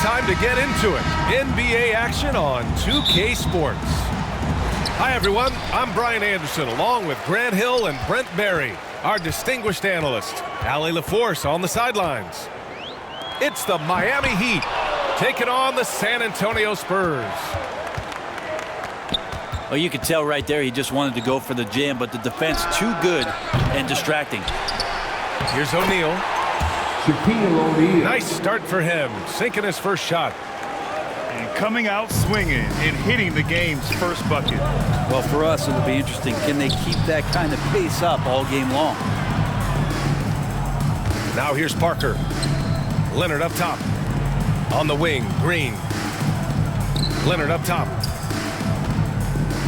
time to get into it. NBA action on 2K Sports. Hi, everyone. I'm Brian Anderson, along with Grant Hill and Brent Barry, our distinguished analyst. Allie LaForce on the sidelines. It's the Miami Heat taking on the San Antonio Spurs. Well, you could tell right there he just wanted to go for the jam, but the defense too good and distracting. Here's O'Neal. Shaquille O'Neal. Nice start for him, sinking his first shot. And coming out swinging and hitting the game's first bucket. Well, for us, it'll be interesting. Can they keep that kind of pace up all game long? Now here's Parker. Leonard up top. On the wing, Green. Leonard up top.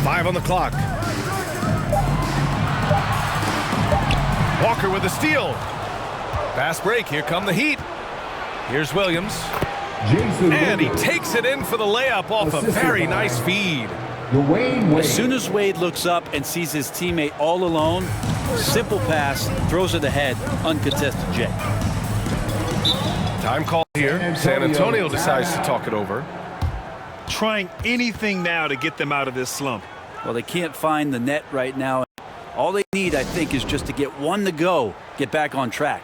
5 on the clock. Walker with the steal. Fast break. Here come the Heat. Here's Williams. And he takes it in for the layup off a very nice feed. As soon as Wade looks up and sees his teammate all alone, simple pass, throws it ahead, uncontested J. Time call here. San Antonio decides to talk it over. Trying anything now to get them out of this slump. Well, they can't find the net right now. All they need, I think, is just to get one to go, get back on track.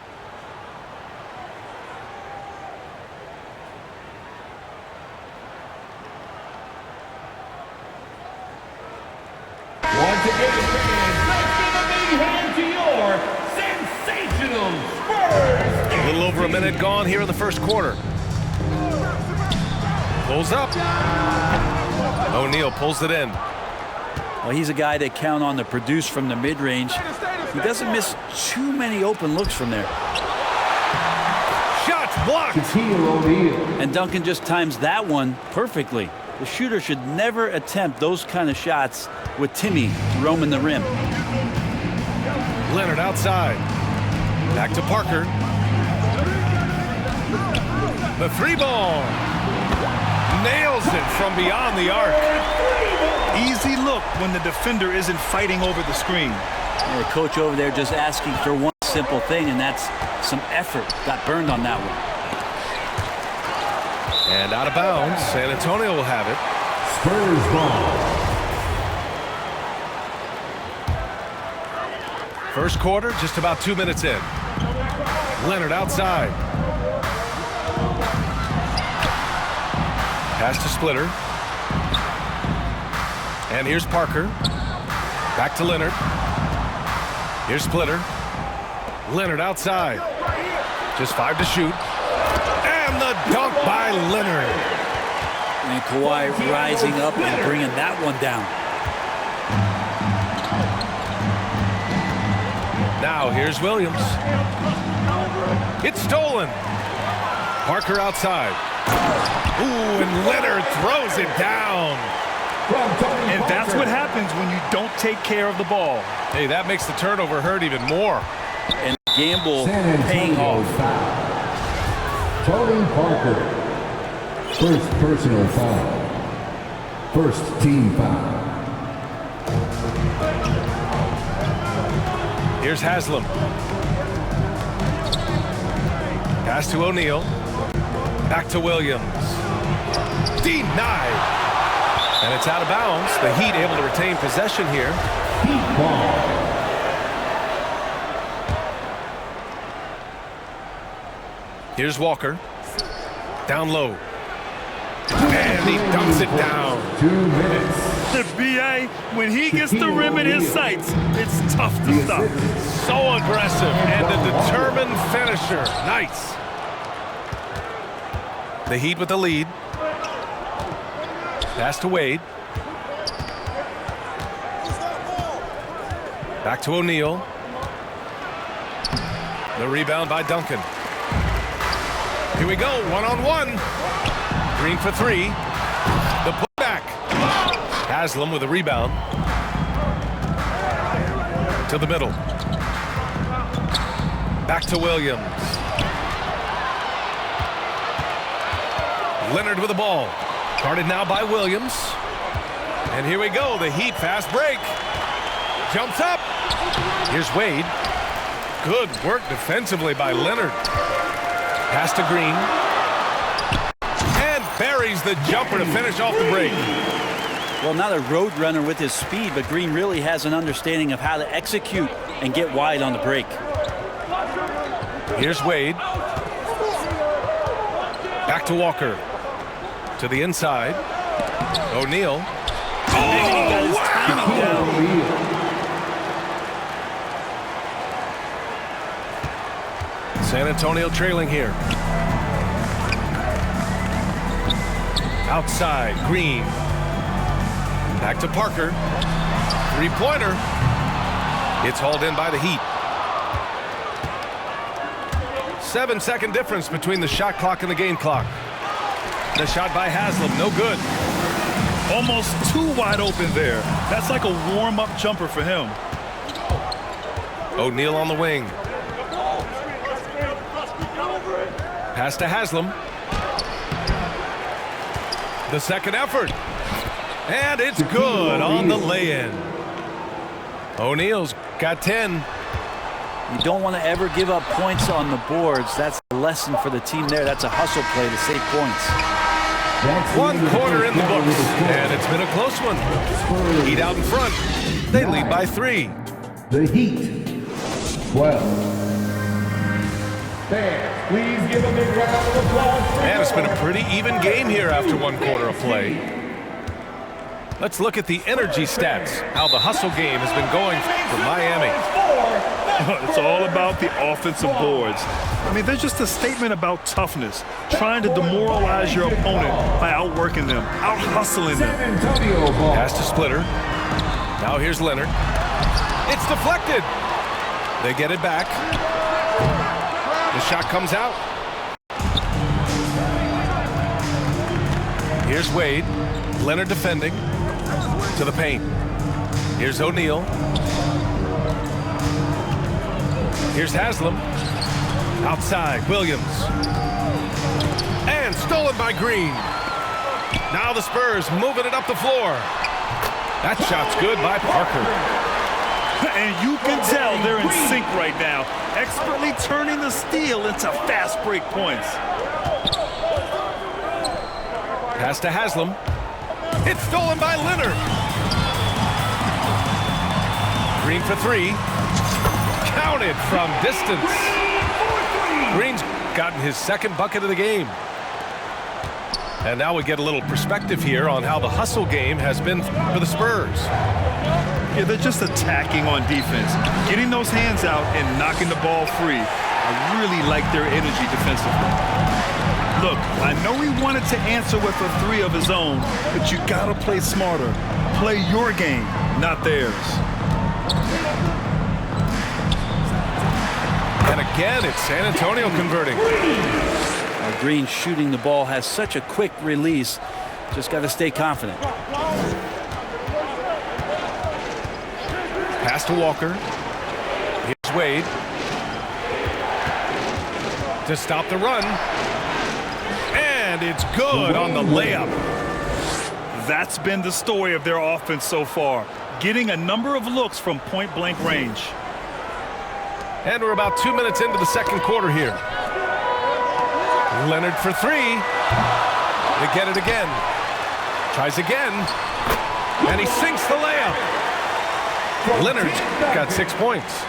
Once again, fans, let's give a big hand to your sensational Spurs. A little over a minute gone here in the first quarter. Pulls up. O'Neal pulls it in. Well, he's a guy they count on to produce from the mid-range. He doesn't miss too many open looks from there. Shots blocked. Shaquille O'Neal. And Duncan just times that one perfectly. The shooter should never attempt those kind of shots with Timmy roaming the rim. Leonard outside. Back to Parker. The three ball. Nails it from beyond the arc. Easy look when the defender isn't fighting over the screen. And the coach over there just asking for one simple thing, and that's some effort. Got burned on that one. And out of bounds. San Antonio will have it. Spurs ball. First quarter, just about 2 minutes in. Leonard outside. Pass to Splitter. And here's Parker. Back to Leonard. Here's Splitter. Leonard outside. Just 5 to shoot. And the dunk by Leonard. And Kawhi rising up and bringing that one down. Now here's Williams. It's stolen. Parker outside. Ooh, and Leonard throws it down. And that's what happens when you don't take care of the ball. Hey, that makes the turnover hurt even more. And gamble San paying Antonio off. foul. Tony Parker. First personal foul. First team foul. Here's Haslam. Pass to O'Neal. Back to Williams. Denied. And it's out of bounds. The Heat able to retain possession here. Heat ball. Here's Walker. Down low. And he dumps it down. 2 minutes. The BA, when he gets the rim in his sights, it's tough to stop. So aggressive and a determined finisher. Nice. The Heat with the lead. Pass to Wade. Back to O'Neal. The rebound by Duncan. Here we go, one-on-one. Green for 3. The putback. Haslam with a rebound. To the middle. Back to Williams. Leonard with the ball. Guarded now by Williams. And here we go, the Heat fast break. Jumps up. Here's Wade. Good work defensively by Leonard. Pass to Green. buries the jumper to finish off the break. Well, not a road runner with his speed, but Green really has an understanding of how to execute and get wide on the break. Here's Wade. Back to Walker. To the inside. O'Neal. Oh, wow! San Antonio trailing here. Outside, Green. Back to Parker. Three-pointer. It's hauled in by the Heat. 7-second difference between the shot clock and the game clock. The shot by Haslem, no good. Almost too wide open there. That's like a warm-up jumper for him. O'Neal on the wing. Pass to Haslem. The second effort. And it's good on the lay-in. O'Neal's got 10. You don't want to ever give up points on the boards. That's a lesson for the team there. That's a hustle play to save points. 1 quarter in the books, and it's been a close one. Heat out in front. They lead by 3. The Heat, 12. Fans, please give a big round of applause. And it's been a pretty even game here after 1 quarter of play. Let's look at the energy stats, how the hustle game has been going for Miami. It's all about the offensive boards. I mean, they're just a statement about toughness, trying to demoralize your opponent by outworking them, out-hustling them. Pass to Splitter. Now here's Leonard. It's deflected. They get it back. The shot comes out. Here's Wade. Leonard defending. To the paint. Here's O'Neal. Here's Haslem. Outside, Williams. And stolen by Green. Now the Spurs moving it up the floor. That shot's good by Parker. And you can tell they're in sync right now, expertly turning the steal into fast break points. Pass to Haslem. It's stolen by Leonard. Green for 3. Counted from distance. Green's gotten his second bucket of the game. And now we get a little perspective here on how the hustle game has been for the Spurs. Yeah, they're just attacking on defense, getting those hands out and knocking the ball free. I really like their energy defensively. Look, I know he wanted to answer with a 3 of his own, but you gotta play smarter. Play your game, not theirs. And again, it's San Antonio converting. Green shooting the ball has such a quick release. Just got to stay confident. Pass to Walker. Here's Wade. To stop the run. And it's good on the layup. That's been the story of their offense so far, getting a number of looks from point-blank range. And we're about 2 minutes into the second quarter here. Leonard for 3. They get it again. Tries again. And he sinks the layup. Leonard's got 6 points.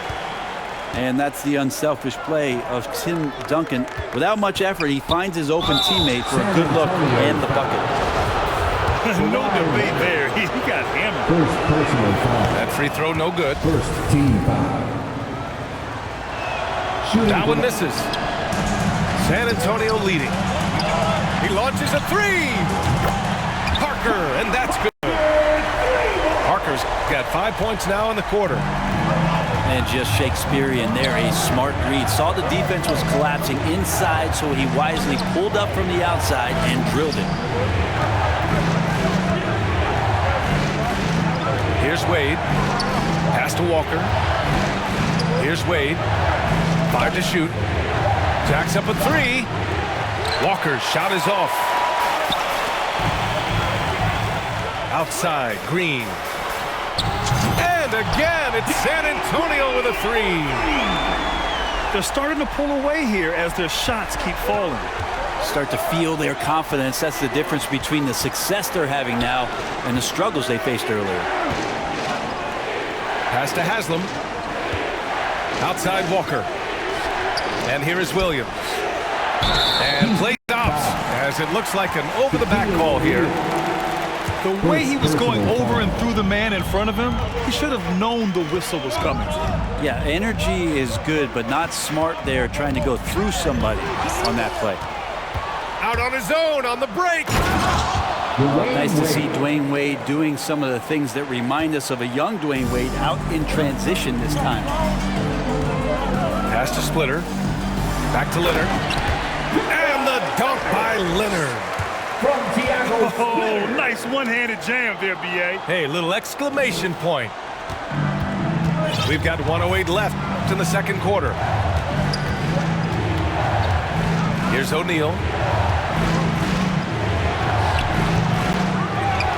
And that's the unselfish play of Tim Duncan. Without much effort, he finds his open teammate for a good look and the bucket. No debate there. He got hammered. First personal foul. That free throw no good. First team foul. That one misses. San Antonio leading. He launches a 3. Parker, and that's good. Parker's got 5 points now in the quarter. And just Shakespearean there, a smart read. Saw the defense was collapsing inside, so he wisely pulled up from the outside and drilled it. Here's Wade. Pass to Walker. Here's Wade. 5 to shoot. Jacks up a 3. Walker's shot is off. Outside, Green. And again, it's San Antonio with a 3. They're starting to pull away here as their shots keep falling. start to feel their confidence. That's the difference between the success they're having now and the struggles they faced earlier. Pass to Haslam. Outside Walker. And here is Williams. And play stops as it looks like an over-the-back call here. The way he was going over and through the man in front of him, he should have known the whistle was coming. Yeah, energy is good, but not smart there trying to go through somebody on that play. Out on his own on the break. Nice to see Dwayne Wade doing some of the things that remind us of a young Dwayne Wade out in transition this time. Pass to Splitter. Back to Leonard. And the dunk by Leonard. From Thiago Splitter. Oh, nice one-handed jam there, B.A. Hey, little exclamation point. We've got 1:08 left in the second quarter. Here's O'Neal.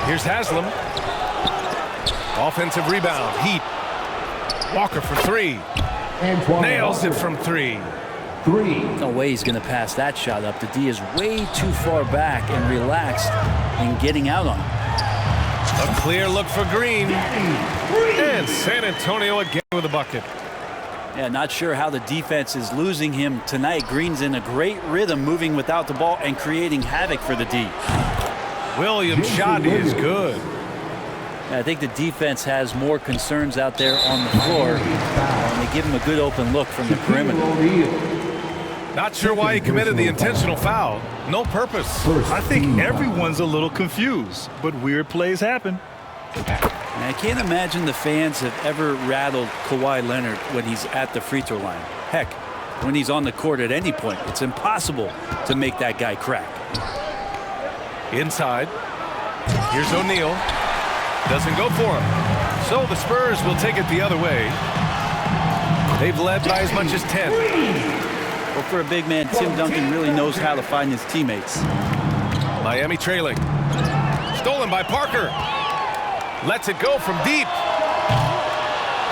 Here's Haslam. Offensive rebound. Heat. Walker for three. Nails it from three. No way he's going to pass that shot up. The D is way too far back and relaxed in getting out on it. A clear look for Green. And San Antonio again with a bucket. Yeah, not sure how the defense is losing him tonight. Green's in a great rhythm, moving without the ball and creating havoc for the D. Williams' shot is good. I think the defense has more concerns out there on the floor, and they give him a good open look from the perimeter. Not sure why he committed the intentional foul. No purpose. I think everyone's a little confused, but weird plays happen. I can't imagine the fans have ever rattled Kawhi Leonard when he's at the free throw line. Heck, when he's on the court at any point, it's impossible to make that guy crack. Inside. Here's O'Neal. Doesn't go for him. So the Spurs will take it the other way. They've led by as much as 10. Well, for a big man, Tim Duncan really knows how to find his teammates. Miami trailing. Stolen by Parker. Lets it go from deep.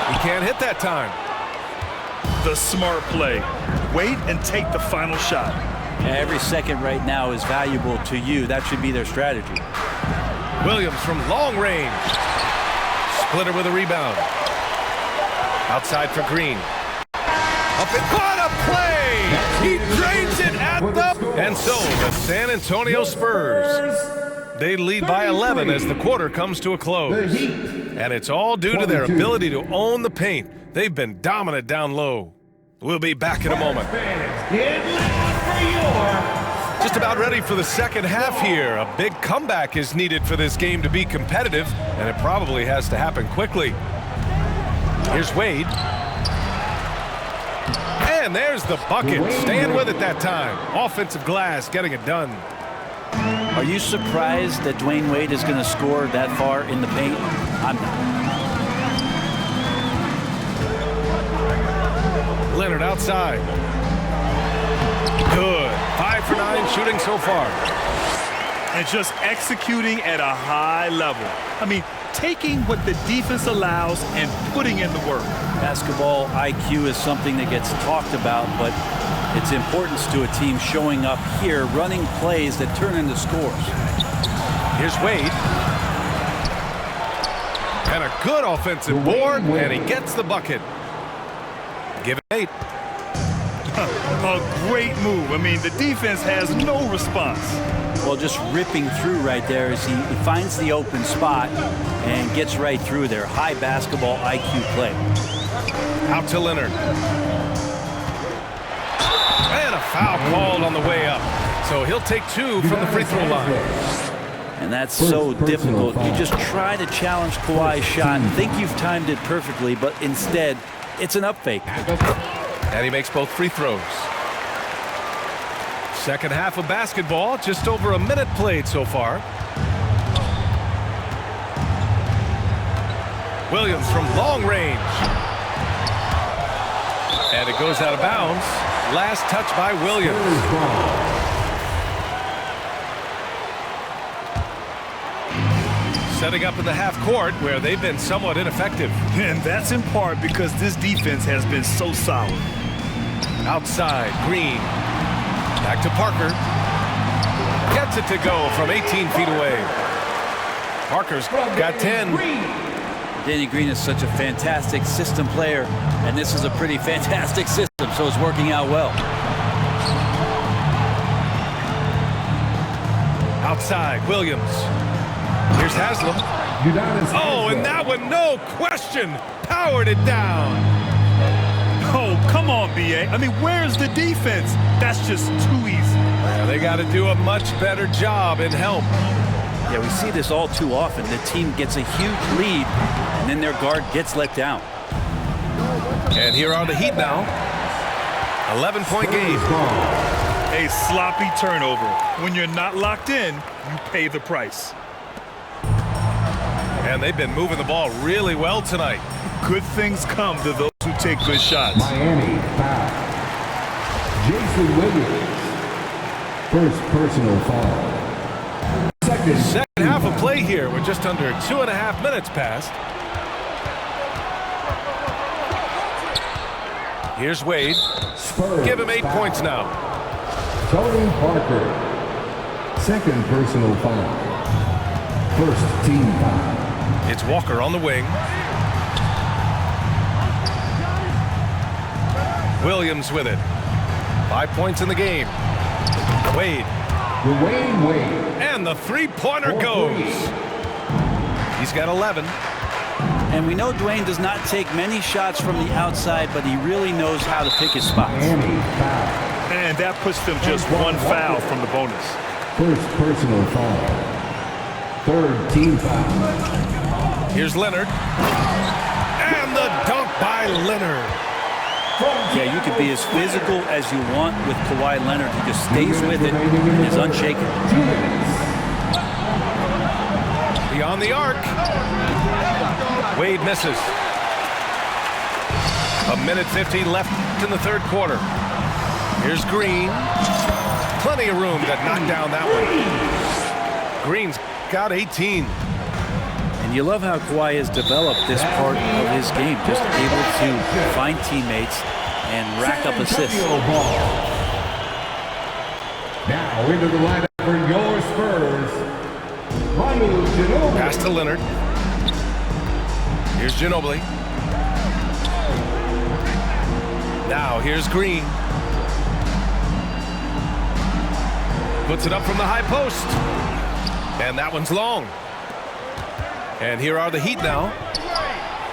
He can't hit that time. The smart play. Wait and take the final shot. Every second right now is valuable to you. That should be their strategy. Williams from long range. Splitter with a rebound. Outside for Green. Up and what a play! He drains it at the... And so the San Antonio Spurs. They lead by 11 as the quarter comes to a close. And it's all due to their ability to own the paint. They've been dominant down low. We'll be back in a moment. Just about ready for the second half here. A big comeback is needed for this game to be competitive, and it probably has to happen quickly. Here's Wade. And there's the bucket. Staying with it that time. Offensive glass getting it done. Are you surprised that Dwayne Wade is going to score that far in the paint? I'm not. Leonard outside. Good. 5 for 9 shooting so far. And just executing at a high level. I mean, taking what the defense allows and putting in the work. Basketball IQ is something that gets talked about, but its importance to a team showing up here, running plays that turn into scores. Here's Wade. And a good offensive board, and he gets the bucket. Give it 8. A great move. I mean, the defense has no response. Well, just ripping through right there as he finds the open spot and gets right through there. High basketball IQ play. Out to Leonard. And a foul called on the way up. So he'll take 2 from the free throw line. And that's so difficult. You just try to challenge Kawhi's shot and think you've timed it perfectly, but instead, it's an up fake. And he makes both free throws. Second half of basketball, just over a minute played so far. Williams from long range. And it goes out of bounds. Last touch by Williams. Setting up in the half court where they've been somewhat ineffective. And that's in part because this defense has been so solid. Outside, Green. Back to Parker. gets it to go from 18 feet away. Parker's got 10. Danny Green is such a fantastic system player, and this is a pretty fantastic system, so it's working out well. Outside, Williams. Here's Haslam. Oh, and that one, no question, powered it down. Oh, come on, B.A. I mean, where's the defense? That's just too easy. Yeah, they got to do a much better job in help. Yeah, we see this all too often. The team gets a huge lead, and then their guard gets let down. And here are the Heat now. 11-point game. A sloppy turnover. When you're not locked in, you pay the price. And they've been moving the ball really well tonight. Good things come to those who take good shots. Miami foul. Jason Williams. First personal foul. Second half of play here with just under 2.5 minutes passed. Here's Wade. Spurs Give him 8 foul. points now. Tony Parker. Second personal foul. First team foul. It's Walker on the wing. Williams with it. 5 points in the game. Wade. Dwayne Wade. And the three-pointer goes. He's got 11. And we know Dwayne does not take many shots from the outside, but he really knows how to pick his spots. Miami foul. And that puts them just one foul from the bonus. First personal foul. Third team foul. Here's Leonard. And the dunk by Leonard. Yeah, you can be as physical as you want with Kawhi Leonard. He just stays with it and is unshaken. Beyond the arc. Wade misses. 1:50 left in the third quarter. Here's Green. Plenty of room to knock down that one. Green's got 18. And you love how Kawhi has developed this part of his game, just able to find teammates and rack up assists. Now into the lineup for your Spurs. Manu Ginobili. Pass to Leonard. Here's Ginobili. Now here's Green. Puts it up from the high post. And that one's long. And here are the Heat now.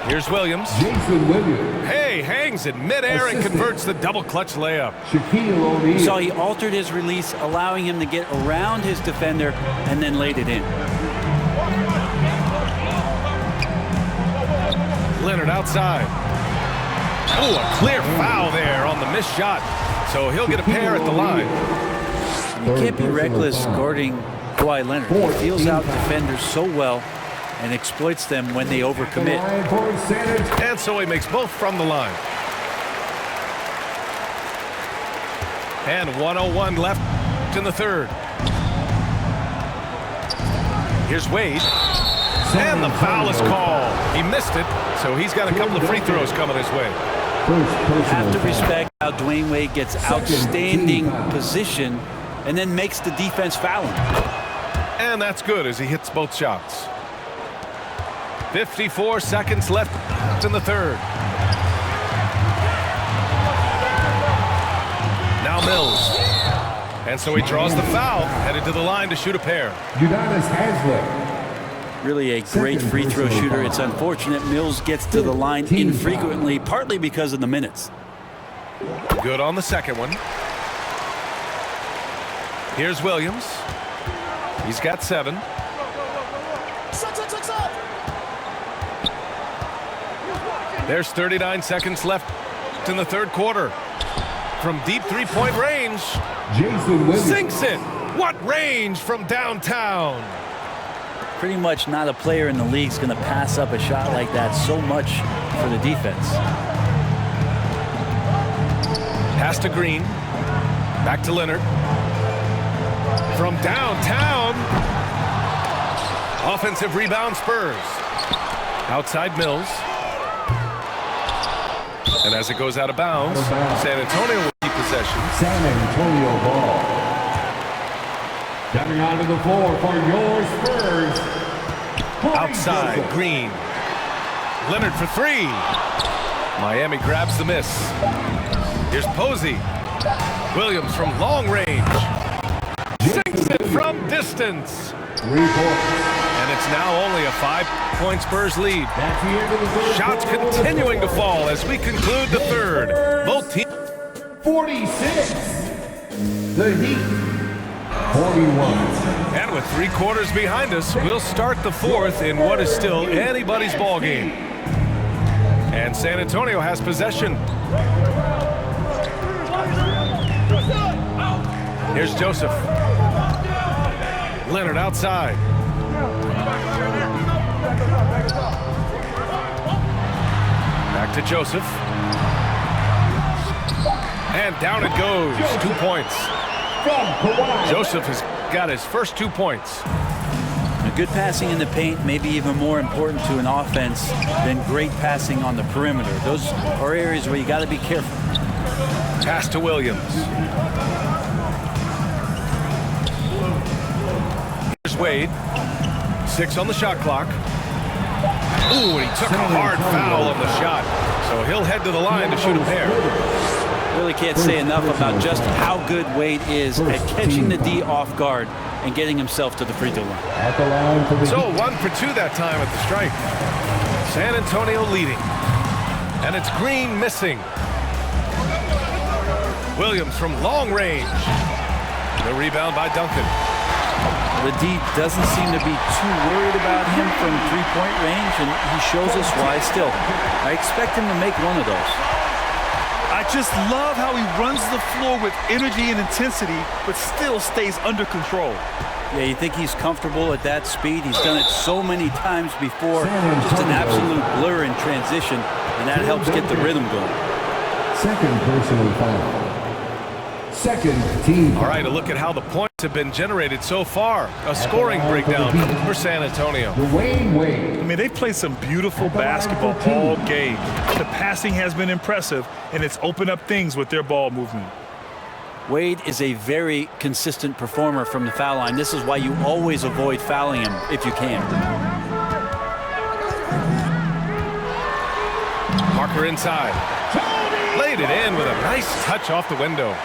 Here's Williams. Jason Williams. Hey, hangs in midair and converts the double clutch layup. Shaquille O'Neal. So he altered his release, allowing him to get around his defender and then laid it in. Leonard outside. Oh, a clear foul there on the missed shot. So he'll get a pair at the line. You can't be reckless guarding Kawhi Leonard. He feels out defenders so well and exploits them when they overcommit. And so he makes both from the line. And 1:01 left in the third. Here's Wade. And the foul is called. He missed it, so he's got a couple of free throws coming his way. You have to respect how Dwayne Wade gets outstanding position and then makes the defense foul him. And that's good as he hits both shots. 54 seconds left in the third. Now Mills. And so he draws the foul, headed to the line to shoot a pair. Udonis Haslem. Really a great free throw shooter. It's unfortunate Mills gets to the line infrequently, partly because of the minutes. Good on the second one. Here's Williams. He's got 7. There's 39 seconds left in the third quarter. From deep three-point range. Jason Williams. Sinks it. What range from downtown? Pretty much not a player in the league is going to pass up a shot like that so much for the defense. Pass to Green. Back to Leonard. From downtown. Offensive rebound Spurs. Outside Mills. And as it goes out of bounds, San Antonio will keep possession. San Antonio ball. Coming onto the floor for your Spurs. Corey Outside, Joseph. Green. Leonard for three. Miami grabs the miss. Here's Posey. Williams from long range. Sinks it from distance. 3 points. And it's now only a 5-point Spurs lead. That's the end of the third Shots quarter. continuing to fall as we conclude the third. Both teams. 46. The Heat. 41. And with 3 quarters behind us, we'll start the fourth in what is still anybody's ball game. And San Antonio has possession. Here's Joseph. Leonard outside. Back to Joseph. And down it goes. 2 points. From Kawhi. Joseph has got his first 2 points. Good passing in the paint may be even more important to an offense than great passing on the perimeter. Those are areas where you got to be careful. Pass to Williams. Here's Wade. 6 on the shot clock. Ooh, and he took a hard foul on the shot. So he'll head to the line to shoot a pair. Really can't say enough about just how good Wade is at catching the D off guard and getting himself to the free throw line. At the line for the So Heat. 1 for 2 that time at the strike. San Antonio leading. And it's Green missing. Williams from long range. The rebound by Duncan. The D doesn't seem to be too worried about him from three-point range, and he shows us why still. I expect him to make one of those. I just love how he runs the floor with energy and intensity, but still stays under control. Yeah, you think he's comfortable at that speed? He's done it so many times before. Just an absolute blur in transition, and that helps get the rhythm going. Second personal foul. Second team. All right, a look at how the points have been generated so far. A scoring breakdown for San Antonio. Dwayne Wade. I mean, they played some beautiful basketball all game. The passing has been impressive, and it's opened up things with their ball movement. Wade is a very consistent performer from the foul line. This is why you always avoid fouling him if you can. Parker inside. Laid it in with a nice touch off the window.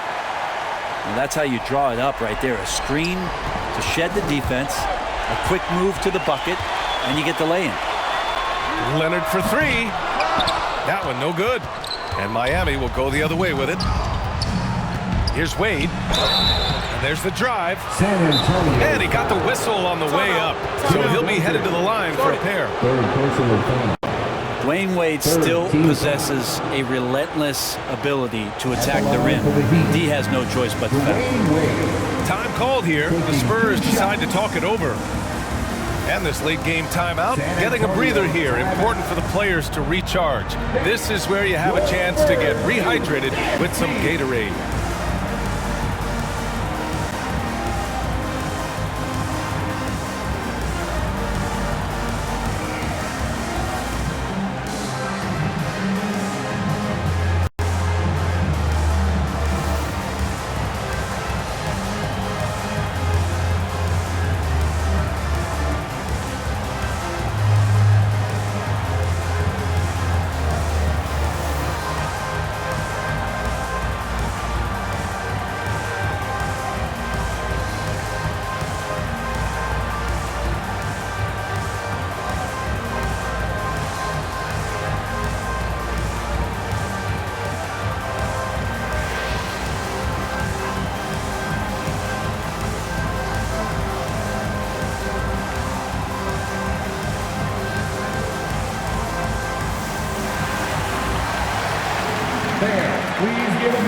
And that's how you draw it up right there. A screen to shed the defense, a quick move to the bucket, and you get the lay-in. Leonard for three. That one no good. And Miami will go the other way with it. Here's Wade. And there's the drive. San Antonio. And he got the whistle on the way up. So he'll be headed to the line for a pair. Third personal foul. Dwayne Wade still possesses a relentless ability to attack the rim. D has no choice but to foul. Dwayne Wade. Time called here. The Spurs decide to talk it over. And this late game timeout, getting a breather here. Important for the players to recharge. This is where you have a chance to get rehydrated with some Gatorade.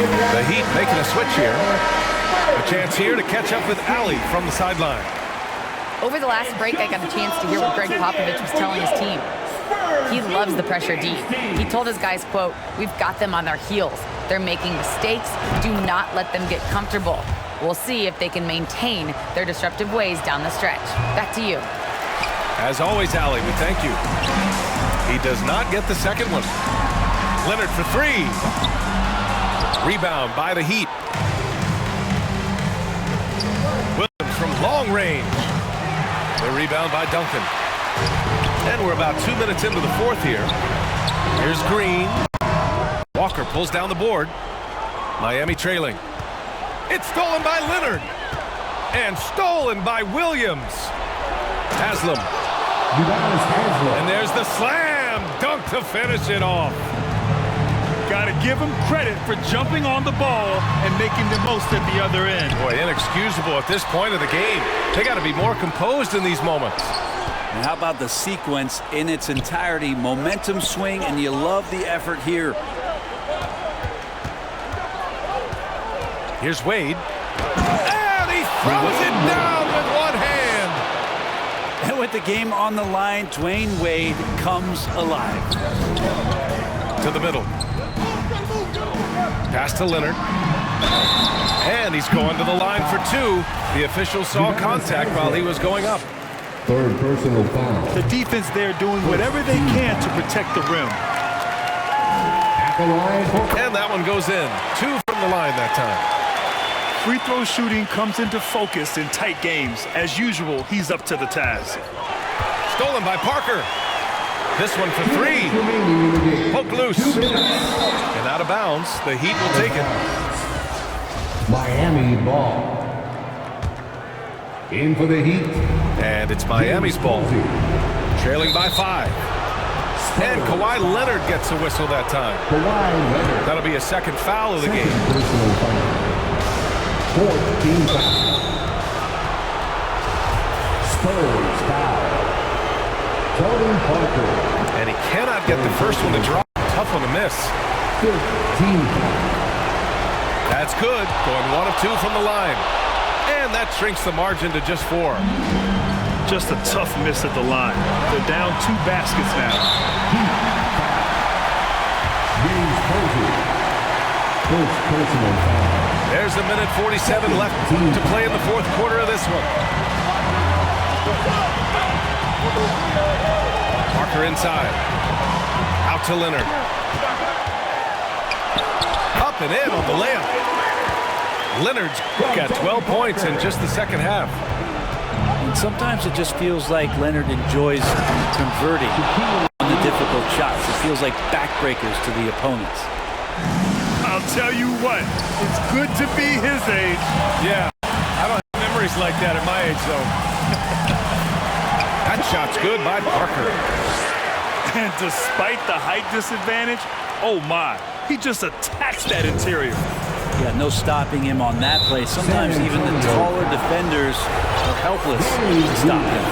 The Heat making a switch here. A chance here to catch up with Allie from the sideline. Over the last break, I got a chance to hear what Greg Popovich was telling his team. He loves the pressure D. He told his guys, quote, "We've got them on their heels. They're making mistakes. Do not let them get comfortable. We'll see if they can maintain their disruptive ways down the stretch." Back to you. As always, Allie, we thank you. He does not get the second one. Leonard for three. Rebound by the Heat. Williams from Long range. The rebound by Duncan. And we're about 2 minutes into the fourth here. Here's Green. Walker pulls down the board. Miami trailing. It's stolen by Leonard. And stolen by Williams. Haslam. And there's the slam dunk to finish it off. Got to give him credit for jumping on the ball and making the most at the other end. Boy, inexcusable at this point of the game. They got to be more composed in these moments. And how about the sequence in its entirety? Momentum swing, and you love the effort here. Here's Wade. And he throws it down with one hand. And with the game on the line, Dwayne Wade comes alive. To the middle. Pass to Leonard. And he's going to the line for two. The official saw contact while he was going up. Third personal foul. The defense there doing whatever they can to protect the rim. At the line. And that one goes in. Two from the line that time. Free throw shooting comes into focus in tight games. As usual, he's up to the task. Stolen by Parker. This one for three. Poke loose. And out of bounds. The Heat will take it. Miami ball. In for the Heat. And it's Miami's ball. Trailing by 5. And Kawhi Leonard gets a whistle that time. Kawhi Leonard. That'll be a second foul of the game. Personal foul. 14 foul. Spurs foul. Tony Parker. And he cannot get the first one to drop. Tough one to miss. 15 foul. That's good. Going 1 of 2 from the line. And that shrinks the margin to just 4. Just a tough miss at the line. They're down 2 baskets now. James Posey. First personal foul. There's a minute 47 left to play in the fourth quarter of this one. Parker inside. Out to Leonard. Up and in on the layup. Leonard's got 12 points in just the second half. And sometimes it just feels like Leonard enjoys converting on the difficult shots. It feels like backbreakers to the opponents. I'll tell you what, it's good to be his age. Yeah, I don't have memories like that at my age, though. That shot's good by Parker. And despite the height disadvantage, oh my, he just attacks that interior. Yeah, no stopping him on that play. Sometimes even the taller defenders are helpless to stop him.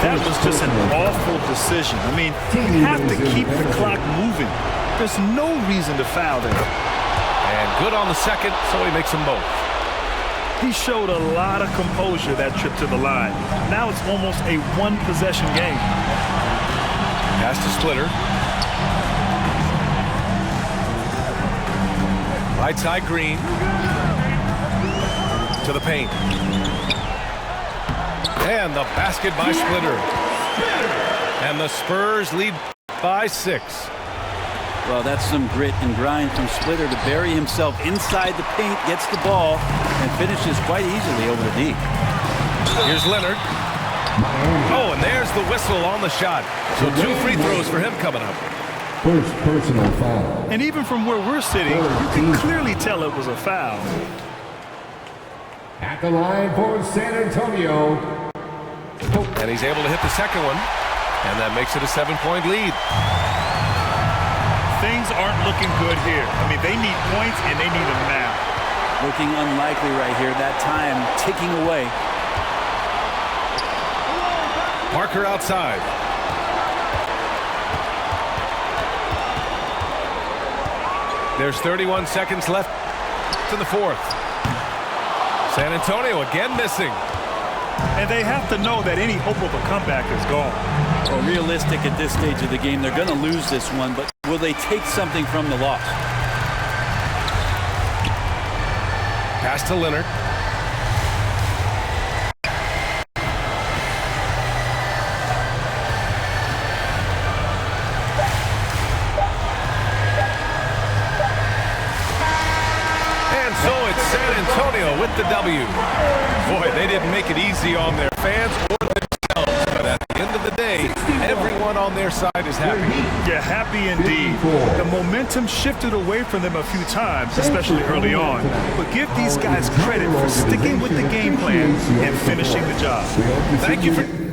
That was just an awful decision. I mean, you have to keep the clock moving. There's no reason to foul there. And good on the second, so he makes them both. He showed a lot of composure that trip to the line. Now it's almost a one-possession game. Pass to Splitter. Right side Green. To the paint. And the basket by Splitter. And the Spurs lead by 6. Well, that's some grit and grind from Splitter to bury himself inside the paint, gets the ball, and finishes quite easily over the D. Here's Leonard. Oh, and there's the whistle on the shot. So 2 free throws for him coming up. First personal foul. And even from where we're sitting, you can clearly tell it was a foul. At the line for San Antonio. And he's able to hit the second one. And that makes it a 7-point lead. Things aren't looking good here. I mean, they need points, and they need them now. Looking unlikely right here. That time ticking away. Parker outside. There's 31 seconds left in the fourth. San Antonio again missing. And they have to know that any hope of a comeback is gone. Well, realistic at this stage of the game. They're going to lose this one, but will they take something from the loss? Pass to Leonard. And And so it's San Antonio with the W. Boy, they didn't make it easy on their fans or themselves. But at the end of the day, everyone on their side is happy. Yeah, happy indeed. The momentum shifted away from them a few times, especially early on. But give these guys credit for sticking with the game plan and finishing the job. Thank you for...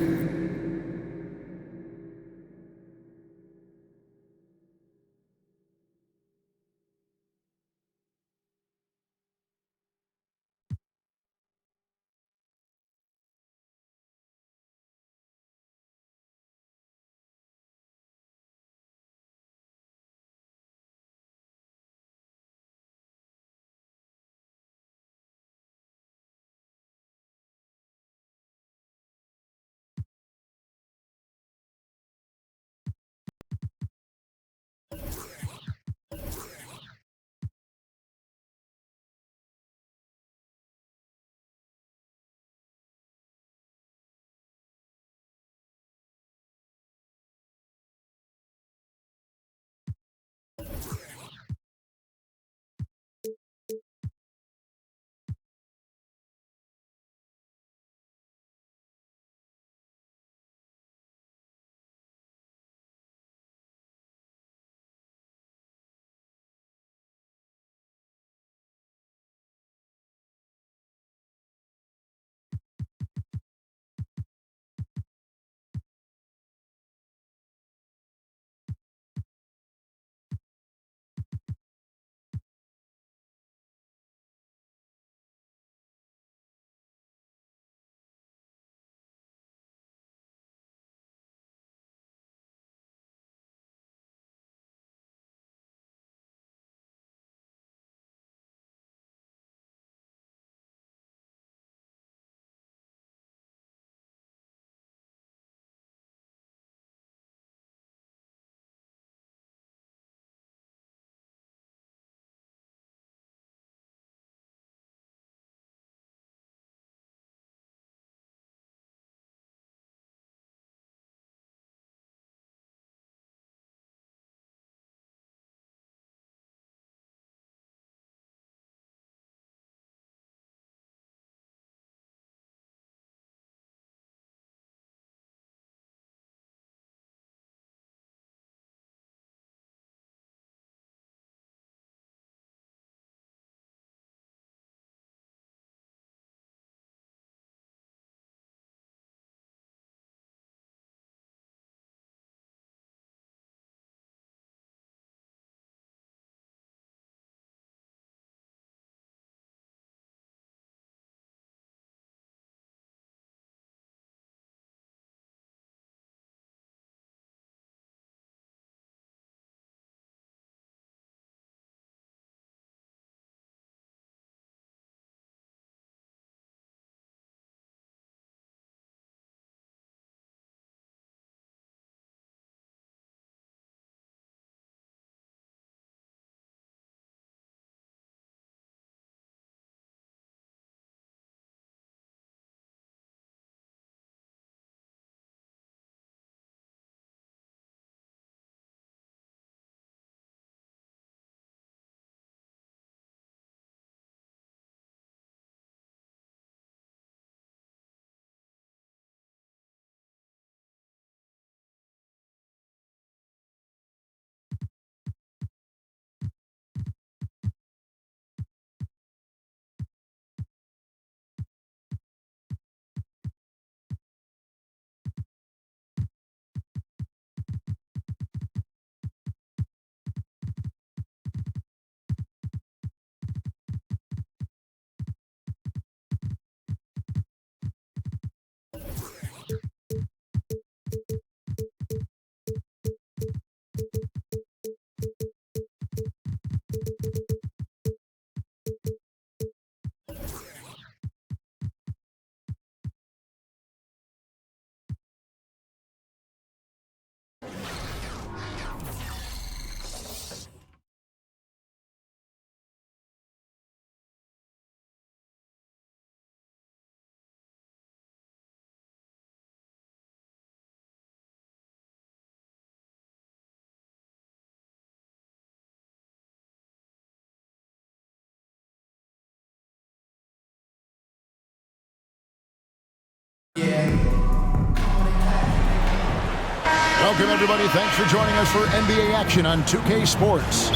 Welcome, everybody. Thanks for joining us for NBA action on 2K Sports.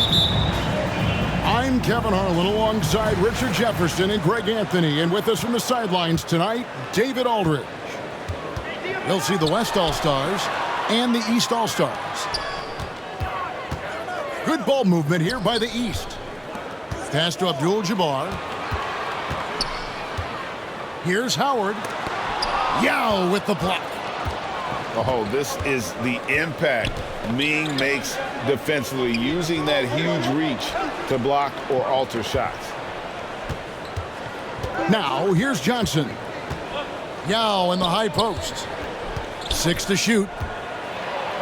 I'm Kevin Harlan alongside Richard Jefferson and Greg Anthony. And with us from the sidelines tonight, David Aldridge. We'll see the West All-Stars and the East All-Stars. Good ball movement here by the East. Pass to Abdul-Jabbar. Here's Howard. Yao with the block. Oh, this is the impact Ming makes defensively, using that huge reach to block or alter shots. Now, here's Johnson. Yao in the high post. 6 to shoot.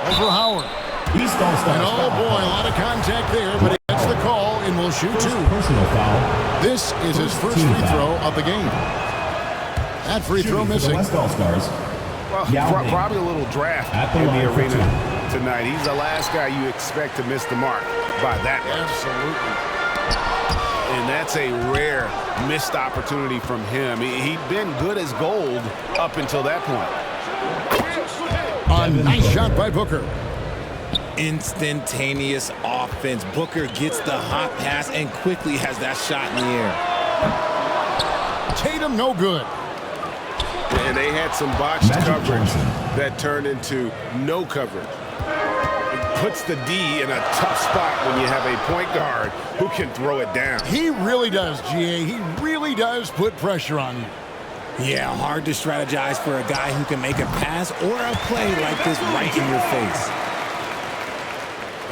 Over Howard. And oh boy, a lot of contact there, but he gets the call and will shoot 2. Personal foul. This is his first free throw of the game. That free throw missing. West All-Stars. Well, probably a little draft At the in line the for arena tonight. He's the last guy you expect to miss the mark by that much. Absolutely. And that's a rare missed opportunity from him. He'd been good as gold up until that point. A nice shot by Booker. Instantaneous offense. Booker gets the hot pass and quickly has that shot in the air. Tatum no good. And they had some botched coverage that turned into no coverage. It puts the D in a tough spot when you have a point guard who can throw it down. He really does, GA. He really does put pressure on you. Yeah, hard to strategize for a guy who can make a pass or a play like this right in your face.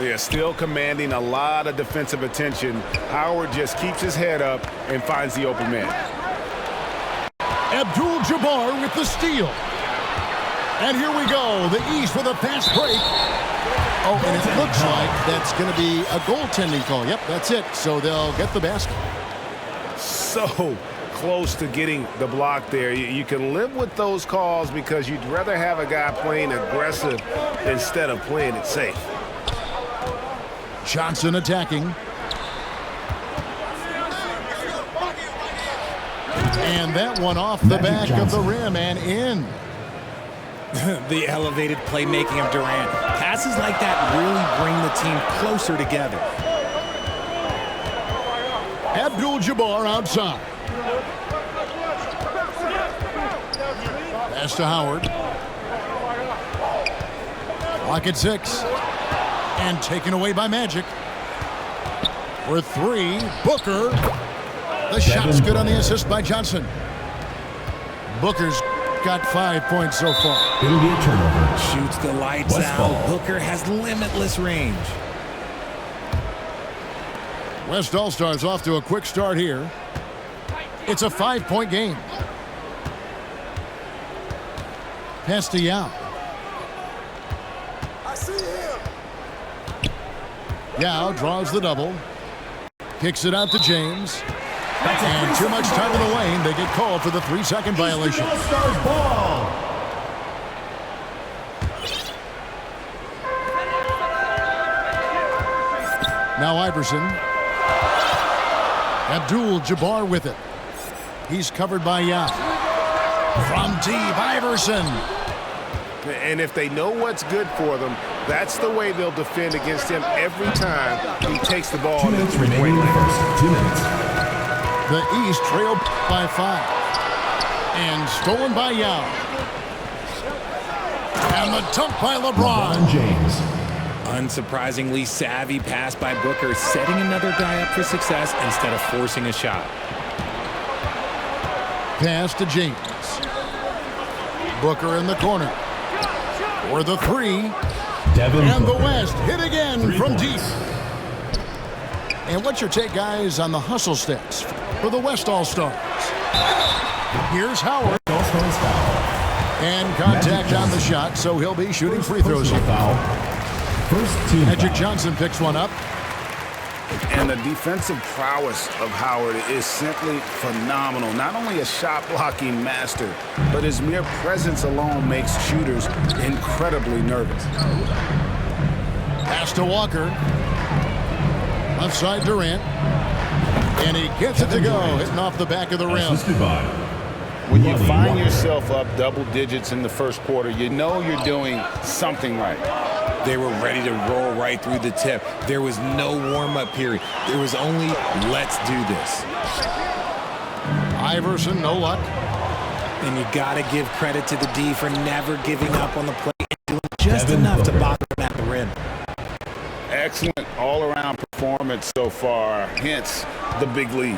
Yeah, still commanding a lot of defensive attention. Howard just keeps his head up and finds the open man. Abdul-Jabbar with the steal. And here we go. The East with a fast break. Oh, and it looks like that's going to be a goaltending call. Yep, that's it. So they'll get the basket. So close to getting the block there. You can live with those calls because you'd rather have a guy playing aggressive instead of playing it safe. Johnson attacking. And that one off the back of the rim and in. The elevated playmaking of Durant. Passes like that really bring the team closer together. Abdul-Jabbar outside. Pass to Howard. Clock at 6. And taken away by Magic. For 3, Booker. The shot's good on the assist by Johnson. Booker's got 5 points so far. It'll be a turnover. Shoots the lights West out. ball. Booker has limitless range. West All-Stars off to a quick start here. It's a 5-point game. Pass to Yao. Yao draws the double. Kicks it out to James. And too much time in the lane. They get called for the 3-second violation. All-Stars ball. Now Iverson. Abdul-Jabbar with it. He's covered by Yao. From deep, Iverson. And if they know what's good for them, that's the way they'll defend against him every time he takes the ball 2 in the minutes three-point remaining in the line. first. 2 minutes. The East trailed by 5. And stolen by Yao. And the dunk by LeBron. James. Unsurprisingly savvy pass by Booker, setting another guy up for success instead of forcing a shot. Pass to James. Booker in the corner. For the 3. Devin And the Booker. West hit again 3 from points. deep. And what's your take, guys, on the hustle stats for the West All-Stars? Here's Howard. All-Stars foul. And contact on the shot, so he'll be shooting free throws Personal here. foul. First team Magic foul. Johnson picks one up. And the defensive prowess of Howard is simply phenomenal. Not only a shot-blocking master, but his mere presence alone makes shooters incredibly nervous. Pass to Walker. Left side Durant. And he gets it to go, hitting off the back of the rim. Assisted by When you find yourself up double digits in the first quarter, you know you're doing something right. They were ready to roll right through the tip. There was no warm-up period. There was only, let's do this. Iverson, no luck. And you got to give credit to the D for never giving up on the play and doing just enough to bottom at the rim. Excellent all-around performance so far, hence the big lead.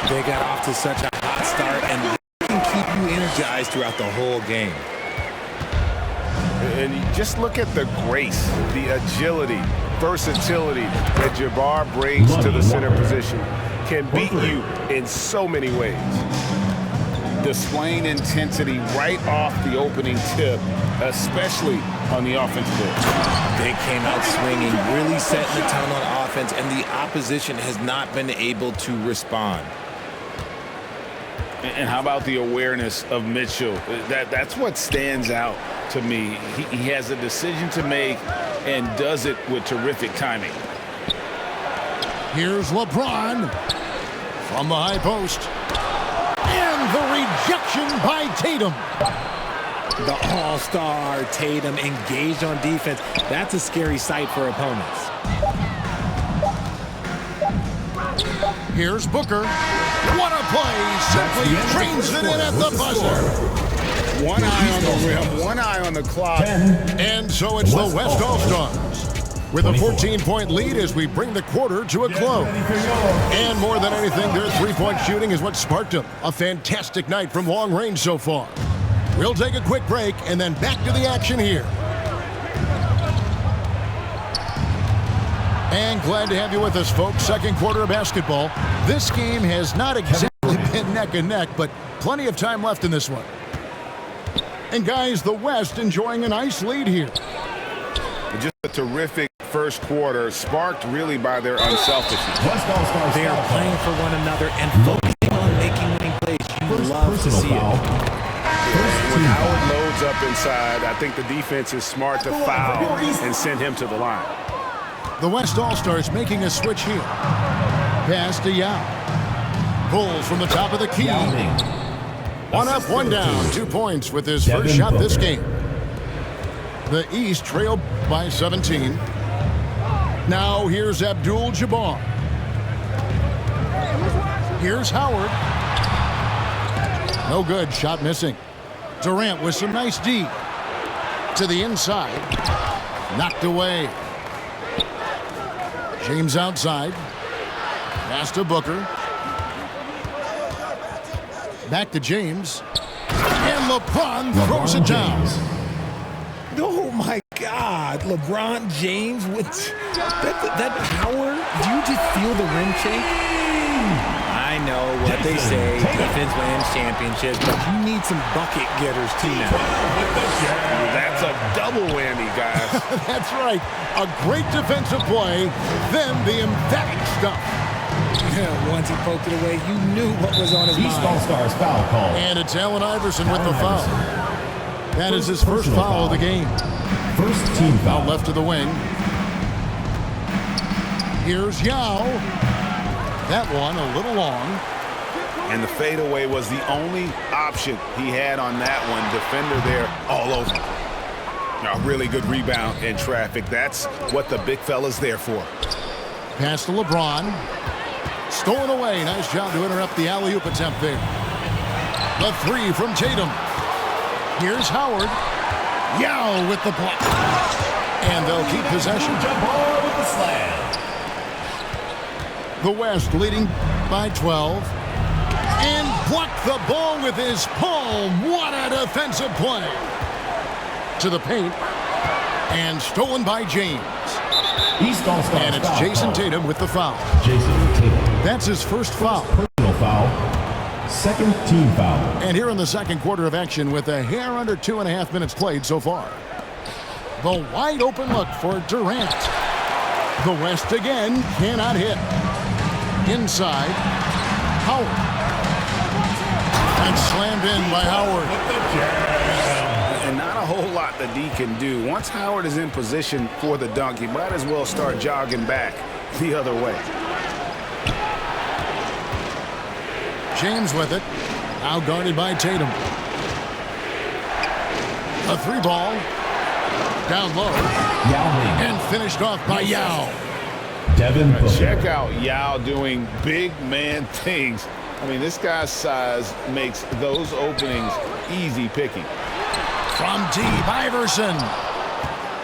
They got off to such a hot start, and they can keep you energized throughout the whole game. And you just look at the grace, the agility, versatility that Jabbar brings to the center position. Can beat you in so many ways. Displaying intensity right off the opening tip, especially on the offensive end. They came out swinging, really setting the tone on offense, and the opposition has not been able to respond. And how about the awareness of Mitchell? That's what stands out to me. He has a decision to make and does it with terrific timing. Here's LeBron from the high post. And the rejection by Tatum. The all-star Tatum engaged on defense. That's a scary sight for opponents. Here's Booker. What a play. Simply trains it in at the buzzer. One eye on the rim, one eye on the clock. And so it's the West All-Stars with a 14-point lead as we bring the quarter to a close. And more than anything, their three-point shooting is what sparked them. A fantastic night from long range so far. We'll take a quick break and then back to the action here. And glad to have you with us, folks. Second quarter of basketball. This game has not exactly been neck and neck, but plenty of time left in this one. And guys, the West enjoying a nice lead here. Just a terrific first quarter, sparked really by their unselfishness. They are playing for one another and focusing on making winning plays. You love to see it. When Howard loads up inside, I think the defense is smart to foul and send him to the line. The West All-Stars making a switch here. Pass to Yao. Pulls from the top of the key. One up, one down. 2 points with his first shot this game. The East trailed by 17. Now here's Abdul-Jabbar. Here's Howard. No good. Shot missing. Durant with some nice D. To the inside. Knocked away. James outside. Pass to Booker. Back to James. And LeBron throws it down. Oh, my God. LeBron James with that power. Do you just feel the rim shake? I know what they say. Defense wins championships, but you need some bucket getters, too, now. That's a double whammy, guys. That's right. A great defensive play, then the emphatic stuff. Once he poked it away, you knew what was on his mind. East All-Stars foul call. And it's Allen Iverson with the foul. That is his first foul of the game. First team foul. Out left of the wing. Here's Yao. That one a little long. And the fadeaway was the only option he had on that one. Defender there all over. A really good rebound in traffic. That's what the big fella's there for. Pass to LeBron. Stolen away. Nice job to interrupt the alley-oop attempt there. The three from Tatum. Here's Howard. Yao with the block. And they'll keep possession. Jabbar with the slam. The West leading by 12. And blocked the ball with his palm. What a defensive play. To the paint. And stolen by James. East All-Stars. And it's Jason Tatum with the foul. Jason Tatum. That's his first foul. Personal foul. Second team foul. And here in the second quarter of action with a hair under 2.5 minutes played so far. The wide open look for Durant. The West again cannot hit. Inside, Howard. And slammed in by Howard. And not a whole lot the D can do. Once Howard is in position for the dunk, he might as well start jogging back the other way. James with it. Now guarded by Tatum. A 3-ball. Down low. And finished off by Yao. Check out Yao doing big man things. I mean, this guy's size makes those openings easy picking. From deep, Iverson.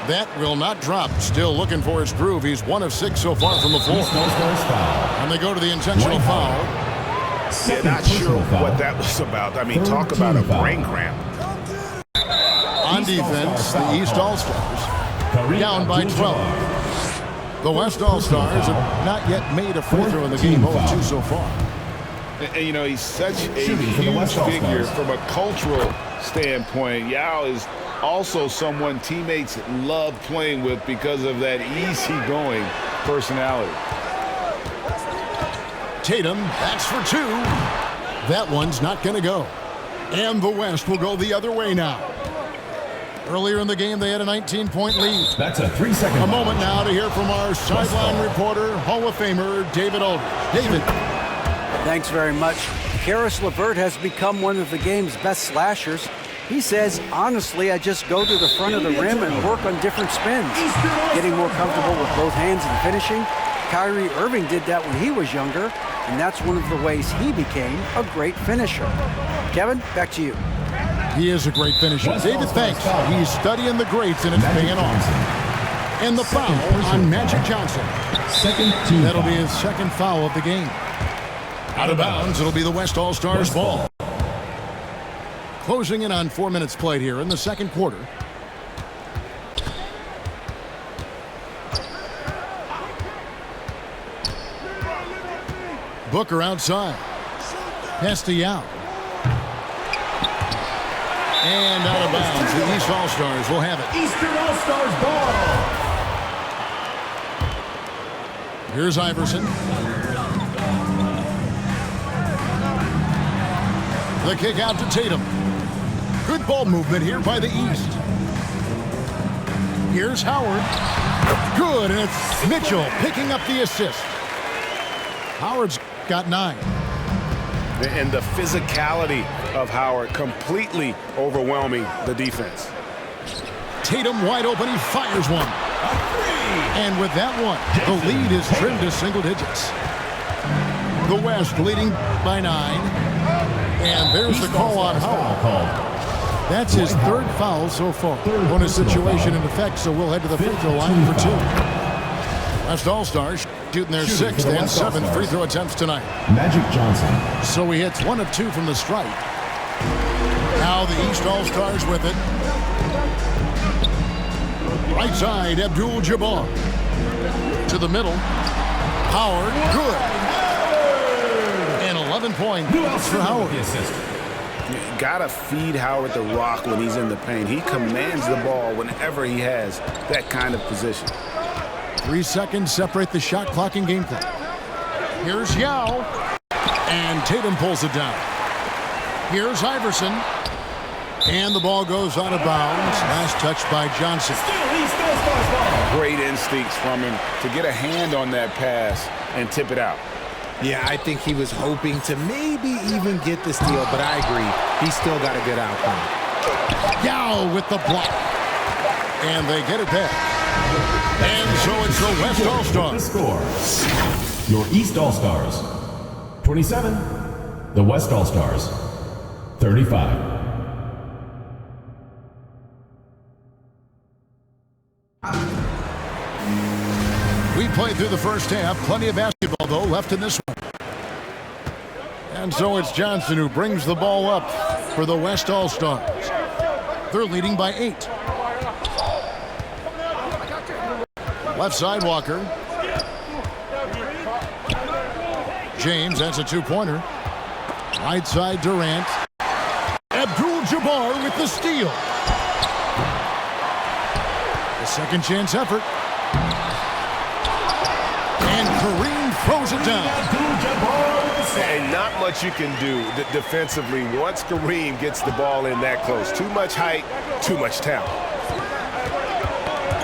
That will not drop. Still looking for his groove. He's 1 of 6 so far from the floor. And they go to the intentional foul. Yeah, not sure what that was about. I mean, talk about a brain cramp. On defense, the East All-Stars down by 12. The West All-Stars have not yet made a free throw in the game. 0-2 so far. And, you know, he's such a huge figure from a cultural standpoint. Yao is also someone teammates love playing with because of that easygoing personality. Tatum, that's for 2. That one's not going to go. And the West will go the other way now. Earlier in the game, they had a 19-point lead. That's a 3-second. A moment now to hear from our sideline reporter, Hall of Famer David Aldridge. David. Thanks very much. Karis LeVert has become one of the game's best slashers. He says, honestly, I just go to the front of the rim and work on different spins, getting more comfortable with both hands and finishing. Kyrie Irving did that when he was younger, and that's one of the ways he became a great finisher. Kevin, back to you. He is a great finisher. David, thanks. He's studying the greats, and it's paying off. And the foul on Magic Johnson. That'll be his second foul of the game. Out of bounds, it'll be the West All-Stars ball. Closing in on 4 minutes played here in the second quarter. Booker outside. Pass to Yao. And out of bounds. The East All-Stars will have it. Eastern All-Stars ball. Here's Iverson. The kick out to Tatum. Good ball movement here by the East. Here's Howard. Good, and it's Mitchell picking up the assist. Howard's got 9. And the physicality of Howard completely overwhelming the defense. Tatum wide open. He fires one. And with that one, the lead is trimmed to single digits. The West leading by 9. And there's the call on Howard. That's his 3rd foul so far. Bonus situation in effect, so we'll head to the free throw line for 2. West All-Stars shooting their 6th and 7th free throw attempts tonight. Magic Johnson. So he hits 1 of 2 from the stripe. Now the East All-Stars with it. Right side, Abdul-Jabbar. To the middle. Howard, good. 11 points for Howard. You gotta feed Howard the rock when he's in the paint. He commands the ball whenever he has that kind of position. 3 seconds separate the shot clock and game clock. Here's Yao. And Tatum pulls it down. Here's Iverson. And the ball goes out of bounds. Last touch by Johnson. Great instincts from him to get a hand on that pass and tip it out. Yeah, I think he was hoping to maybe even get the steal, but I agree. He still got a good outcome. Yao with the block. And they get it back. And so it's the West All-Stars. Score. Your East All-Stars, 27. The West All-Stars, 35. We played through the first half. Plenty of basketball, though, left in this one. And so it's Johnson who brings the ball up for the West All-Stars. They're leading by 8. Left side, Walker. James, that's a 2-pointer. Right side, Durant. Abdul-Jabbar with the steal. The second chance effort. And Kareem throws it down. And not much you can do defensively once Kareem gets the ball in that close. Too much height, too much talent.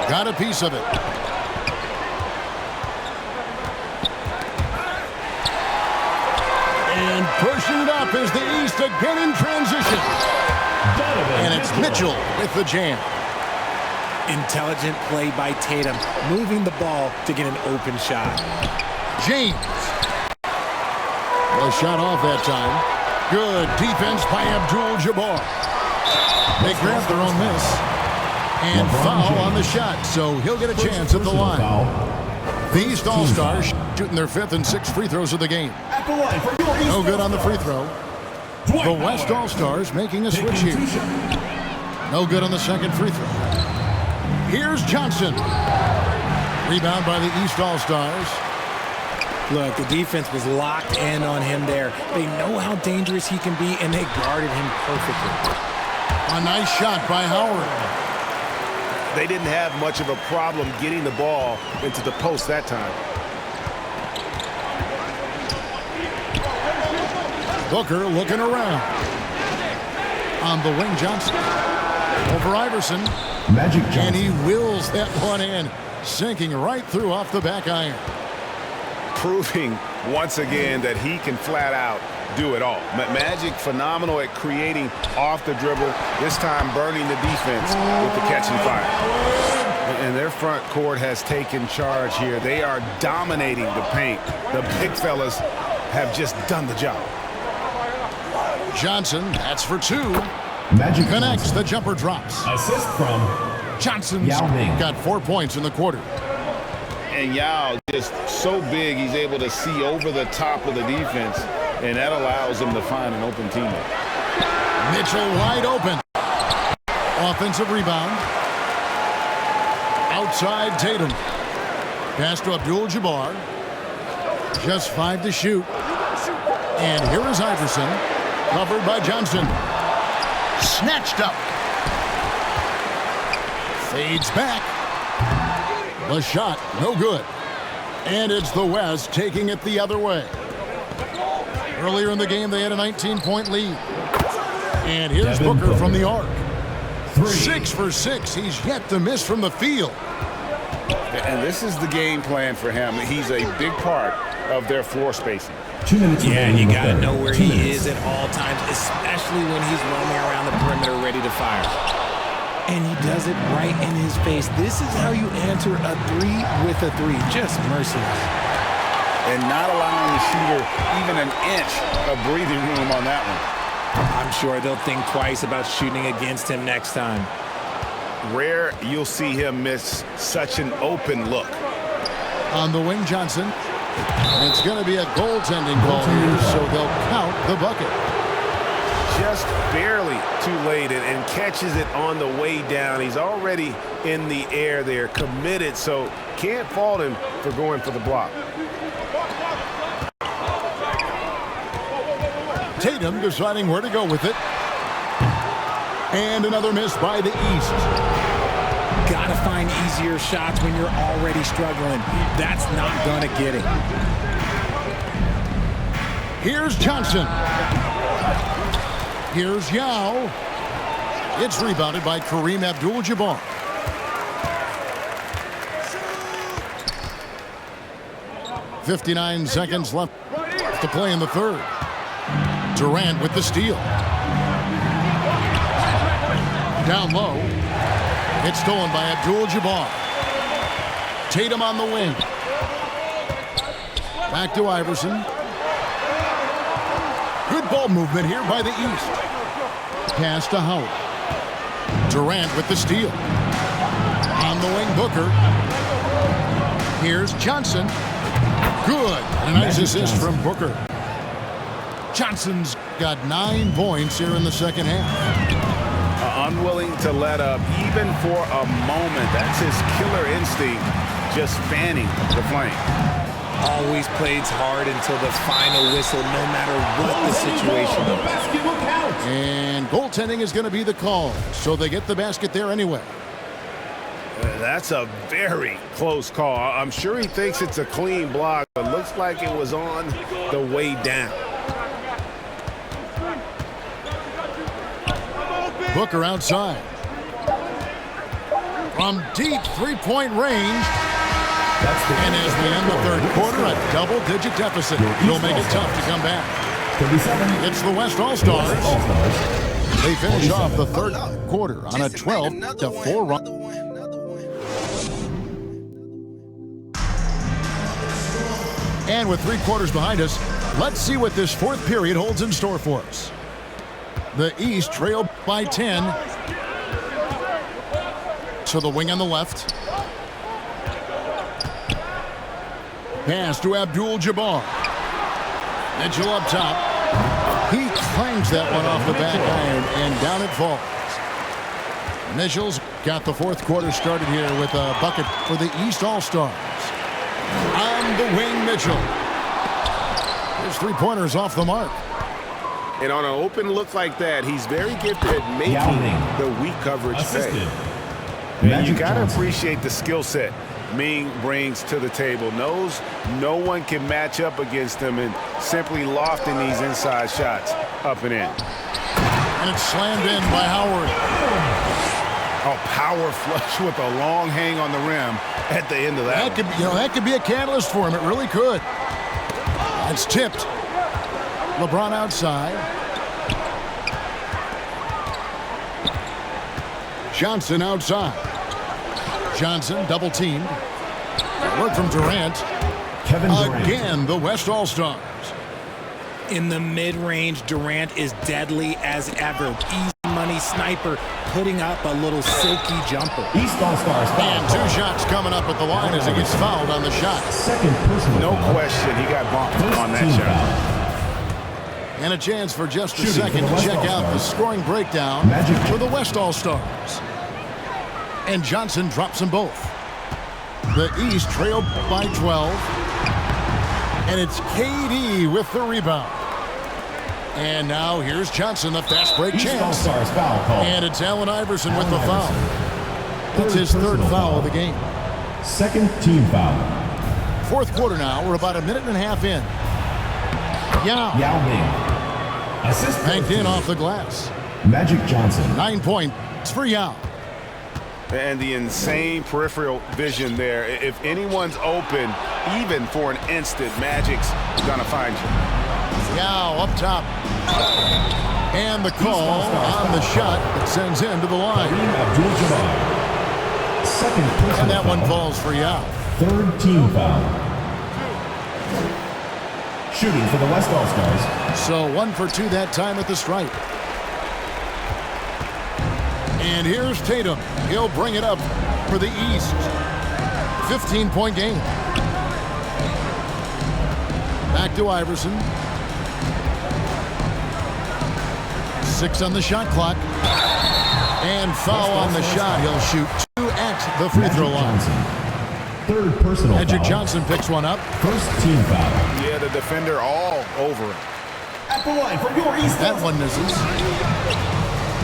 Got a piece of it. And Pushing it up is the East again in transition. And it's Mitchell with the jam. Intelligent play by Tatum, moving the ball to get an open shot. James. The shot off that time. Good defense by Abdul-Jabbar. They grab their own miss. And foul on the shot, so he'll get a chance at the line. The East All-Stars shooting their 5th and 6th free throws of the game. No good on the free throw. The West All-Stars making a switch here. No good on the 2nd free throw. Here's Johnson. Rebound by the East All-Stars. Look, the defense was locked in on him there. They know how dangerous he can be, and they guarded him perfectly. A nice shot by Howard. They didn't have much of a problem getting the ball into the post that time. Booker looking around. On the wing, Johnson. Over Iverson. Magic Johnson. And he wills that one in, sinking right through off the back iron. Proving once again that he can flat out do it all. Magic phenomenal at creating off the dribble, this time burning the defense with the catch and fire. And their front court has taken charge here. They are dominating the paint. The big fellas have just done the job. Johnson, that's for 2. Magic connects, the jumper drops. Assist from Johnson's Yao Ming. got 4 points in the quarter. And Yao just so big, he's able to see over the top of the defense, and that allows him to find an open teammate. Mitchell wide open. Offensive rebound. Outside Tatum. Pass to Abdul-Jabbar. Just 5 to shoot. And here is Iverson. Covered by Johnson. Snatched up. Fades back. The shot, no good. And it's the West taking it the other way. Earlier in the game, they had a 19-point lead. And here's Devin Booker from the arc. 3. 6 for 6. He's yet to miss from the field. And this is the game plan for him. He's a big part of their floor spacing. 2 minutes. Yeah, you got to know where he is at all times, especially when he's roaming around the perimeter ready to fire. And he does it right in his face. This is how you answer a 3 with a 3. Just merciless. And not allowing the shooter even an inch of breathing room on that one. I'm sure they'll think twice about shooting against him next time. Rare you'll see him miss such an open look. On the wing, Johnson. It's going to be a goaltending call here, so they'll count the bucket. Just barely too late and catches it on the way down. He's already in the air there, committed, so can't fault him for going for the block. Tatum deciding where to go with it. And another miss by the East. Gotta find easier shots when you're already struggling. That's not gonna get it. Here's Johnson. Here's Yao. It's rebounded by Kareem Abdul-Jabbar. .59 seconds left to play in the third. Durant with the steal. Down low. It's stolen by Abdul-Jabbar. Tatum on the wing. Back to Iverson. Good ball movement here by the East. Pass to Howard. Durant with the steal. On the wing, Booker. Here's Johnson. Good. And a nice assist from Booker. Johnson's got 9 points here in the second half. Unwilling to let up even for a moment. That's his killer instinct, just fanning the flame. Always plays hard until the final whistle, no matter what the situation. And goaltending is going to be the call, so they get the basket there anyway. That's a very close call. I'm sure he thinks it's a clean block, but looks like it was on the way down. Booker outside. From deep three-point range. And as we end the third quarter, a double-digit deficit. It'll make it tough to come back. It's the West All-Stars. They finish off the third quarter on a 12-4 run. And with 3 quarters behind us, let's see what this fourth period holds in store for us. The East trailed by 10. To the wing on the left. Pass to Abdul-Jabbar. Mitchell up top. He clangs that one off the back iron, and down it falls. Mitchell's got the fourth quarter started here with a bucket for the East All-Stars. On the wing, Mitchell. His 3-pointers off the mark. And on an open look like that, he's very gifted at making the weak coverage pay. And you got to appreciate the skill set Ming brings to the table. Knows no one can match up against him, and simply lofting these inside shots up and in. And it's slammed in by Howard. A power flush with a long hang on the rim at the end of that. That could be a catalyst for him. It really could. It's tipped. LeBron outside. Johnson outside. Johnson double teamed. Work from Durant. Kevin Durant. Again, the West All-Stars. In the mid-range, Durant is deadly as ever. Easy money sniper, putting up a little silky jumper. East All-Stars. And 2 shots coming up at the line as he gets fouled on the shot. Second personal No foul. question, he got bumped on that shot. And a chance for just a Shooting second for the to West check out the All-Stars. scoring breakdown Magic. for the West All-Stars. And Johnson drops them both. The East trailed by 12. And it's KD with the rebound. And now here's Johnson, the fast break East chance. All-Stars foul call. And it's Allen Iverson with the foul. That's his third foul of the game. Second team foul. Fourth quarter now. We're about a minute and a half in. Yao Ming. Assist banked in off the glass. Magic Johnson. 9 points for Yao. And the insane peripheral vision there. If anyone's open, even for an instant, Magic's gonna find you. Yao up top. And the call on the shot that sends him to the line. Abdul-Jabbar. Second personal And that one foul. falls for Yao. Third team foul. Shooting for the West All-Stars. So 1 for 2 that time at the stripe. And here's Tatum. He'll bring it up for the East. 15-point game. Back to Iverson. 6 on the shot clock. And foul on the shot. He'll shoot 2 at the free throw line. Third personal Magic foul. Johnson picks one up. First team foul. Yeah, the defender all over him. At the line for your East. That one misses.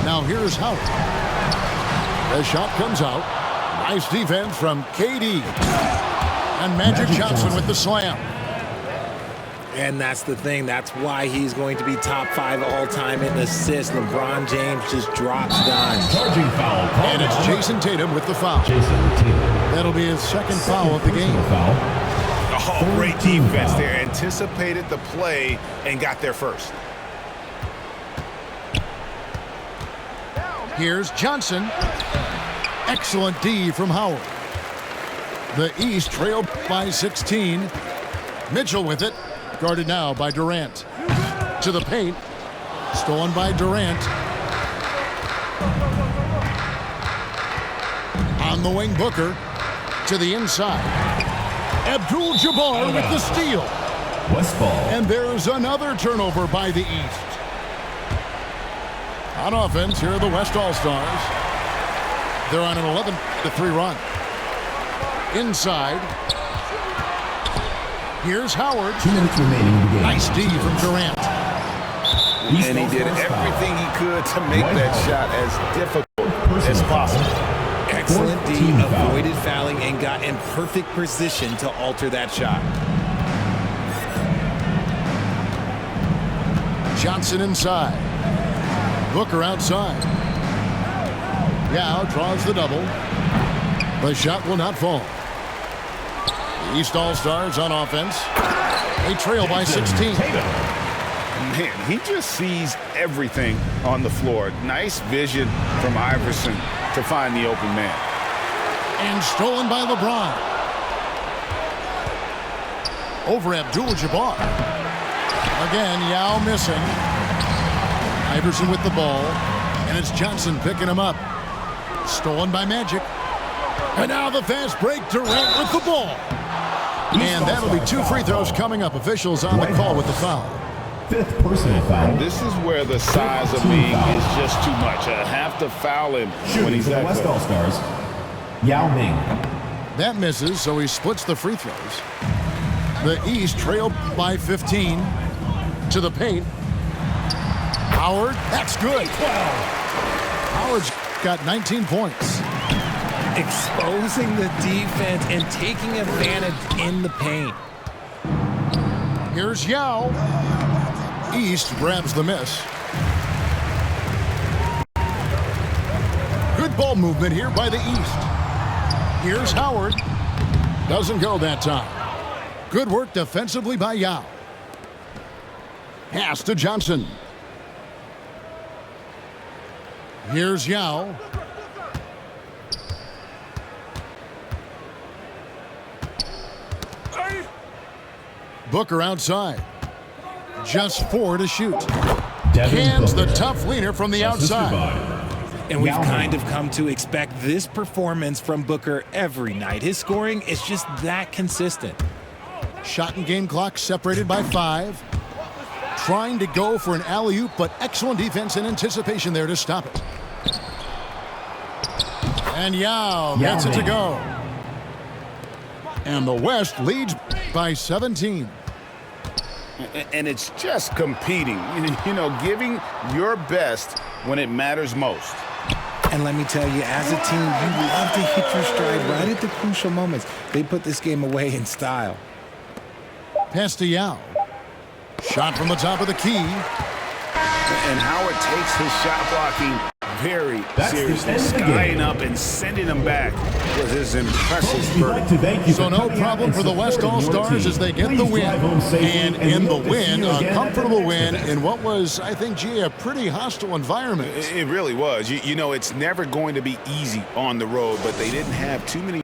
Now here's Howard. The shot comes out. Nice defense from KD. And Magic Johnson with the slam. And that's the thing. That's why he's going to be top 5 all-time in assists. LeBron James just drops dimes. Charging foul. And it's Jason Tatum with the foul. Jason Tatum. That'll be his second foul of the game. Foul. Oh, great defense there. Anticipated the play and got there first. Here's Johnson. Excellent D from Howard. The East trailed by 16. Mitchell with it. Guarded now by Durant. To the paint. Stolen by Durant. On the wing, Booker. To the inside. Abdul-Jabbar with the steal. West ball. And there's another turnover by the East. On offense, here are the West All-Stars. They're on an 11-3 run. Inside. Here's Howard. 2 minutes remaining in the game. Nice D from Durant. And he did everything he could to make that shot as difficult as possible. Excellent D, Team foul. avoided fouling, and got in perfect position to alter that shot. Johnson inside. Booker outside. Yao draws the double. The shot will not fall. The East All-Stars on offense. They trail by 16. Man, he just sees everything on the floor. Nice vision from Iverson to find the open man. And stolen by LeBron. Over Abdul-Jabbar. Again, Yao missing. Iverson with the ball. And it's Johnson picking him up. Stolen by Magic. And now the fast break. Durant with the ball. And that'll be 2 free throws coming up. Officials on the call with the foul. 5th personal foul. This is where the size of Ming is just too much. I have to foul him when he's the that West close. All-Stars, Yao Ming. That misses, so he splits the free throws. The East trailed by 15 to the paint. Howard, that's good. Howard's got 19 points. Exposing the defense and taking advantage in the paint. Here's Yao. East grabs the miss. Good ball movement here by the East. Here's Howard. Doesn't go that time. Good work defensively by Yao. Pass to Johnson. Here's Yao. Booker outside. Just 4 to shoot. Cans the tough leaner from the outside. And we've kind of come to expect this performance from Booker every night. His scoring is just that consistent. Shot and game clock separated by 5. Trying to go for an alley-oop, but excellent defense and anticipation there to stop it. And Yao gets it to go. And the West leads by 17. And it's just competing, you know, giving your best when it matters most. And let me tell you, as a team, you love to hit your stride right at the crucial moments. They put this game away in style. Pass to Yao. Shot from the top of the key. And Howard takes his shot blocking very seriously, skying up and sending them back with his impressive verdict. So no problem for the West All-Stars as they get the win. And in the win, a comfortable win in what was, I think, G, a pretty hostile environment. It really was. You know, it's never going to be easy on the road, but they didn't have too many